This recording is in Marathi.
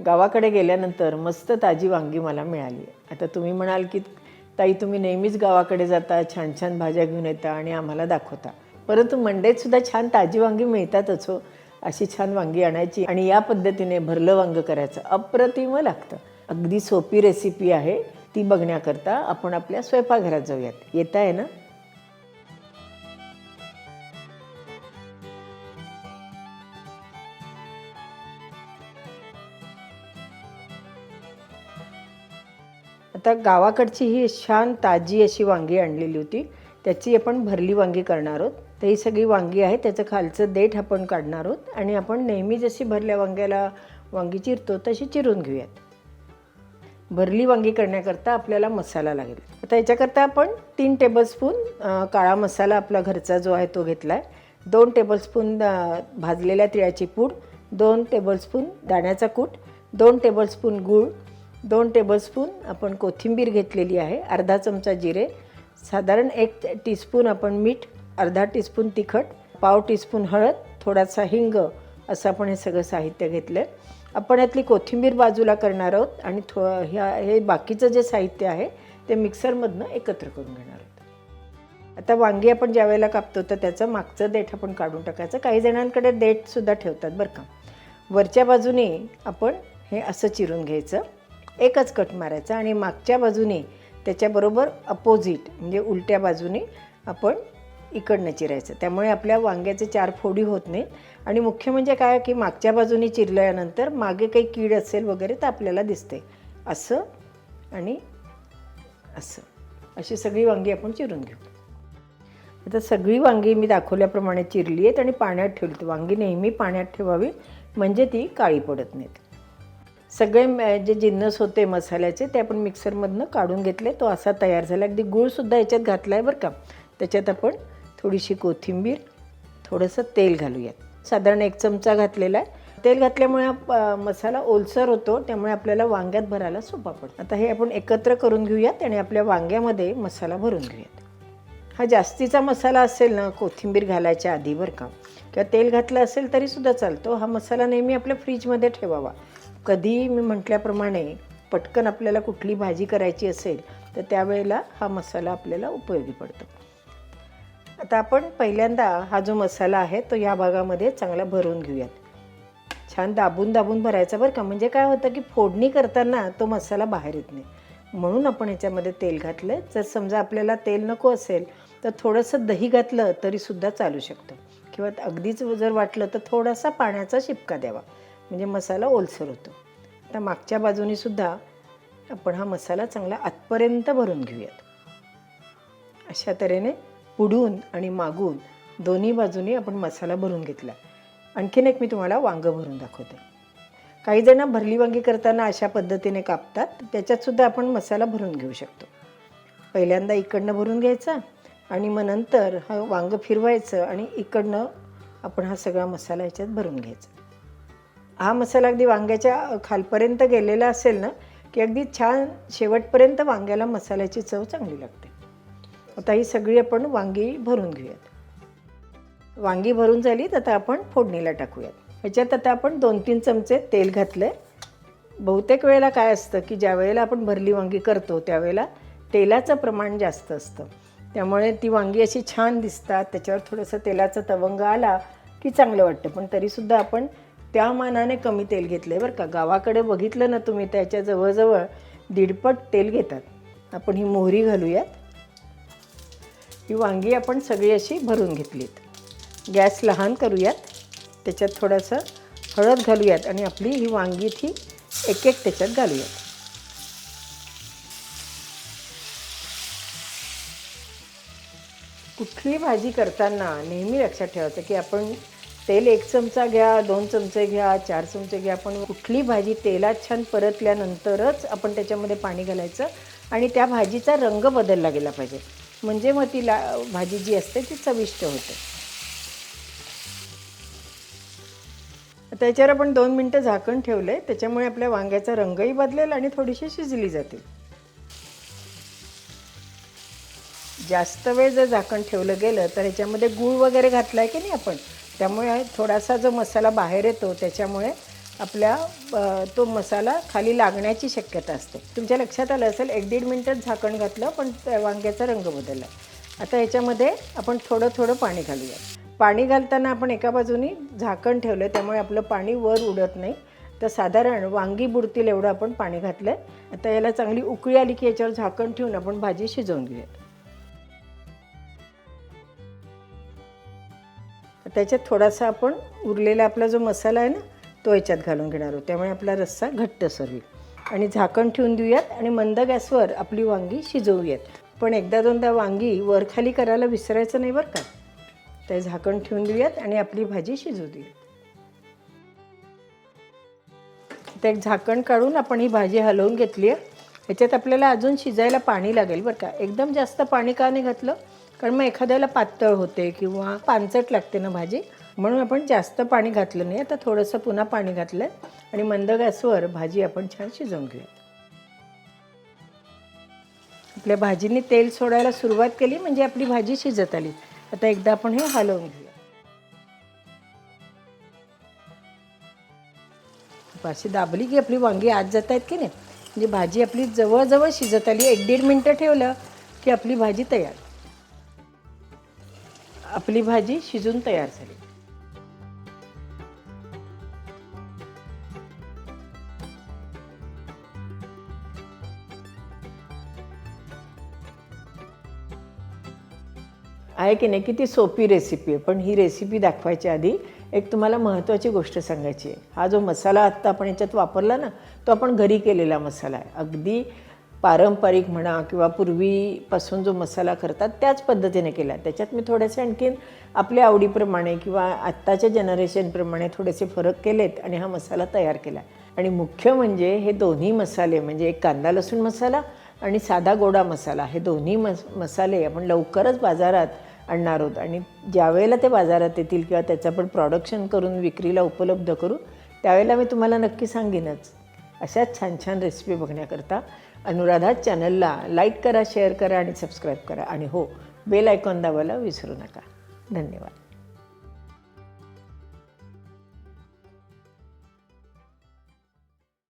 गावाकडे गेल्यानंतर मस्त ताजी वांगी मला मिळाली. आता तुम्ही म्हणाल की ताई तुम्ही नेहमीच गावाकडे जाता, छान छान भाज्या घेऊन येता आणि आम्हाला दाखवता, परंतु मंडईतसुद्धा छान ताजी वांगी मिळतातच हो. अशी छान वांगी आणायची आणि या पद्धतीने भरलं वांगं करायचं, अप्रतिम लागतं. अगदी सोपी रेसिपी आहे. ती बघण्याकरता आपण आपल्या स्वयंपाकघरात जाऊयात. येत आहे ना? आता गावाकडची ही छान ताजी अशी वांगी आणलेली होती, त्याची आपण भरली वांगी करणार आहोत. तर ही सगळी वांगी आहे, त्याचं खालचं देठ आपण काढणार आहोत आणि आपण नेहमी जशी भरल्या वांग्याला वांगी चिरतो तशी चिरून घेऊयात. भरली वांगी करण्याकरता आपल्याला मसाला लागेल. आता याच्याकरता आपण 3 टेबलस्पून काळा मसाला आपला घरचा जो आहे तो घेतला आहे. 2 टेबलस्पून भाजलेल्या तिळाची पूड, 2 टेबलस्पून दाण्याचा कूट, 2 टेबलस्पून गूळ, 2 टेबलस्पून आपण कोथिंबीर घेतलेली आहे, अर्धा चमचा जिरे, साधारण 1 टीस्पून आपण मीठ, अर्धा टीस्पून तिखट, पाव टीस्पून हळद, थोडासा हिंग, असं आपण हे सगळं साहित्य घेतलं आहे. आपण यातली कोथिंबीर बाजूला करणार आहोत आणि हे बाकीचं जे साहित्य आहे ते मिक्सरमधनं एकत्र करून घेणार आहोत. आता वांगी आपण ज्या वेळेला कापतो तर त्याचं मागचं देठ आपण काढून टाकायचं. काही जणांकडे देठसुद्धा ठेवतात बरं का. वरच्या बाजूने आपण हे असं चिरून घ्यायचं, एकच कट मारायचा आणि मागच्या बाजूने त्याच्याबरोबर अपोजिट म्हणजे उलट्या बाजूने आपण इकडनं चिरायचं. त्यामुळे आपल्या वांग्याचे 4 फोडी होत नाहीत. आणि मुख्य म्हणजे काय की मागच्या बाजूने चिरल्यानंतर मागे काही कीड असेल वगैरे तर आपल्याला दिसते. असं आणि असं अशी सगळी वांगी आपण चिरून घेऊ. आता सगळी वांगी मी दाखवल्याप्रमाणे चिरली आहेत आणि पाण्यात ठेवली. वांगी नेहमी पाण्यात ठेवावी म्हणजे ती काळी पडत नाहीत. सगळे जे जिन्नस होते मसाल्याचे ते आपण मिक्सरमधनं काढून घेतले. तो असा तयार झाला. अगदी गूळसुद्धा याच्यात घातला आहे बरं का. त्याच्यात आपण थोडीशी कोथिंबीर, थोडंसं तेल घालूयात. साधारण 1 चमचा घातलेला आहे. तेल घातल्यामुळे मसाला ओलसर होतो, त्यामुळे आपल्याला वांग्यात भरायला सोपा पडतो. आता हे आपण एकत्र करून घेऊयात आणि आपल्या वांग्यामध्ये मसाला भरून घेऊयात. हा जास्तीचा मसाला असेल ना कोथिंबीर घालायच्या आधी बरं का, किंवा तेल घातलं असेल तरीसुद्धा चालतो. हा मसाला नेहमी आपल्या फ्रीजमध्ये ठेवावा. कधी मी म्हटल्याप्रमाणे पटकन आपल्याला कुठली भाजी करायची असेल तर त्यावेळेला हा मसाला आपल्याला उपयोगी पडतो. आता आपण पहिल्यांदा हा जो मसाला आहे तो या भागामध्ये चांगला भरून घेऊयात. छान दाबून दाबून भरायचा बरं का. म्हणजे काय होतं की फोडणी करताना तो मसाला बाहेर येत नाही, म्हणून आपण ह्याच्यामध्ये तेल घातलं. जर समजा आपल्याला तेल नको असेल तर थोडंसं दही घातलं तरीसुद्धा चालू शकतं, किंवा अगदीच जर वाटलं तर थोडासा पाण्याचा शिपका द्यावा, म्हणजे मसाला ओलसर होतो. आता मागच्या बाजूनी सुद्धा आपण हा मसाला चांगला आतपर्यंत भरून घेऊयात. अशा तऱ्हेने पुढून आणि मागून दोन्ही बाजूनी आपण मसाला भरून घेतला. आणखीन एक मी तुम्हाला वांगं भरून दाखवते. काही जण भरली वांगी करताना अशा पद्धतीने कापतात, त्याच्यातसुद्धा आपण मसाला भरून घेऊ शकतो. पहिल्यांदा इकडनं भरून घ्यायचा आणि मग नंतर हा वांगं फिरवायचं आणि इकडनं आपण हा सगळा मसाला ह्याच्यात भरून घ्यायचा. हा मसाला अगदी वांग्याच्या खालपर्यंत गेलेला असेल ना की अगदी छान शेवटपर्यंत वांग्याला मसाल्याची चव चांगली लागते. आता ही सगळी आपण वांगी भरून घेऊयात. वांगी भरून झाली तर आता आपण फोडणीला टाकूयात. ह्याच्यात आता आपण 2-3 चमचे तेल घातले. बहुतेक वेळेला काय असतं की ज्या वेळेला आपण भरली वांगी करतो त्यावेळेला तेलाचं प्रमाण जास्त असतं, त्यामुळे ती वांगी अशी छान दिसतात. त्याच्यावर थोडंसं तेलाचा तवंग आला की चांगलं वाटतं. पण तरीसुद्धा आपण त्या मानाने कमी तेल घेतलं आहे बरं का. गावाकडे बघितलं ना तुम्ही त्याच्या जवळजवळ 1.5 तेल घेतात. आपण ही मोहरी घालूयात. ही वांगी आपण सगळी अशी भरून घेतलीत. गॅस लहान करूयात. त्याच्यात थोडंसं हळद घालूयात आणि आपली ही वांगी ती एक त्याच्यात घालूयात. कुठली भाजी करताना नेहमी लक्षात ठेवायचं की आपण तेल 1 चमचा घ्या, 2 चमचे घ्या, 4 चमचे घ्या, पण कुठली भाजी तेलात छान परतल्यानंतरच आपण त्याच्यामध्ये पाणी घालायचं आणि त्या भाजीचा रंग बदलला गेला पाहिजे, म्हणजे मग ती भाजी जी असते ती चविष्ट होते. आता याच्यावर आपण 2 मिनटं झाकण ठेवले, त्याच्यामुळे आपल्या वांग्याचा रंगही बदलेल आणि थोडीशी शिजली जातील. जास्त वेळ जर झाकण ठेवलं गेलं तर ह्याच्यामध्ये गूळ वगैरे घातला आहे की नाही आपण, त्यामुळे थोडासा जो मसाला बाहेर येतो त्याच्यामुळे आपल्या तो मसाला खाली लागण्याची शक्यता असते. तुमच्या लक्षात आलं असेल 1-1.5 मिनिटच झाकण घातलं पण वांग्याचा रंग बदलला. आता याच्यामध्ये आपण थोडं थोडं पाणी घालूया. पाणी घालताना आपण एका बाजूनी झाकण ठेवलं त्यामुळे आपलं पाणी वर उडत नाही. तर साधारण वांगी बुडतील एवढं आपण पाणी घातलं आहे. आता याला चांगली उकळी आली की याच्यावर झाकण ठेवून आपण भाजी शिजवून घेऊया. त्याच्यात थोडासा आपण उरलेला आपला जो मसाला आहे ना तो याच्यात घालून घेणार आहोत. त्यामुळे आपला रस्सा घट्टसर होईल. आणि झाकण ठेवून देऊयात आणि मंद गॅसवर आपली वांगी शिजवूयात. पण एकदा दोनदा वांगी वरखाली करायला विसरायचं नाही बरं का. ते झाकण ठेवून देऊयात आणि आपली भाजी शिजवू देऊयात. ते एक झाकण काढून आपण ही भाजी हलवून घेतली आहे. ह्याच्यात आपल्याला अजून शिजायला पाणी लागेल बरं का. एकदम जास्त पाणी का नाही घातलं कारण मग एखाद्याला पातळ होते किंवा पानचट लागते ना भाजी, म्हणून आपण जास्त पाणी घातलं नाही. आता थोडंसं पुन्हा पाणी घातलं आणि मंद गॅसवर भाजी आपण छान शिजवून घेऊया. आपल्या भाजीने तेल सोडायला सुरुवात केली म्हणजे आपली भाजी शिजत आली. आता एकदा आपण हे हलवून घेऊया. अशी दाबली की आपली वांगी आत जात आहेत की नाही, म्हणजे भाजी आपली जवळजवळ शिजत आली. 1-1.5 मिनटं ठेवलं की आपली भाजी तयार. आपली भाजी शिजून तयार झाली. आहे की नाही, किती सोपी रेसिपी आहे. पण ही रेसिपी दाखवायच्या आधी एक तुम्हाला महत्त्वाची गोष्ट सांगायची आहे. हा जो मसाला आत्ता आपण याच्यात वापरला ना तो आपण घरी केलेला मसाला आहे. अगदी पारंपरिक म्हणा किंवा पूर्वीपासून जो मसाला करतात त्याच पद्धतीने केला. त्याच्यात मी थोडेसे आणखीन आपल्या आवडीप्रमाणे किंवा आत्ताच्या जनरेशनप्रमाणे थोडेसे फरक केलेत आणि हा मसाला तयार केला. आणि मुख्य म्हणजे हे दोन्ही मसाले म्हणजे एक कांदा लसूण मसाला आणि साधा गोडा मसाला, हे दोन्ही मसाले आपण लवकरच बाजारात आणणार आहोत. आणि ज्यावेळेला ते बाजारात येतील किंवा त्याचं आपण प्रोडक्शन करून विक्रीला उपलब्ध करू त्यावेळेला मी तुम्हाला नक्की सांगेनच. अशाच छान छान रेसिपी बघण्याकरता अनुराधा चॅनलला लाईक करा, शेअर करा आणि सबस्क्राईब करा. आणि हो, बेल आयकॉन दाबायला विसरू नका. धन्यवाद.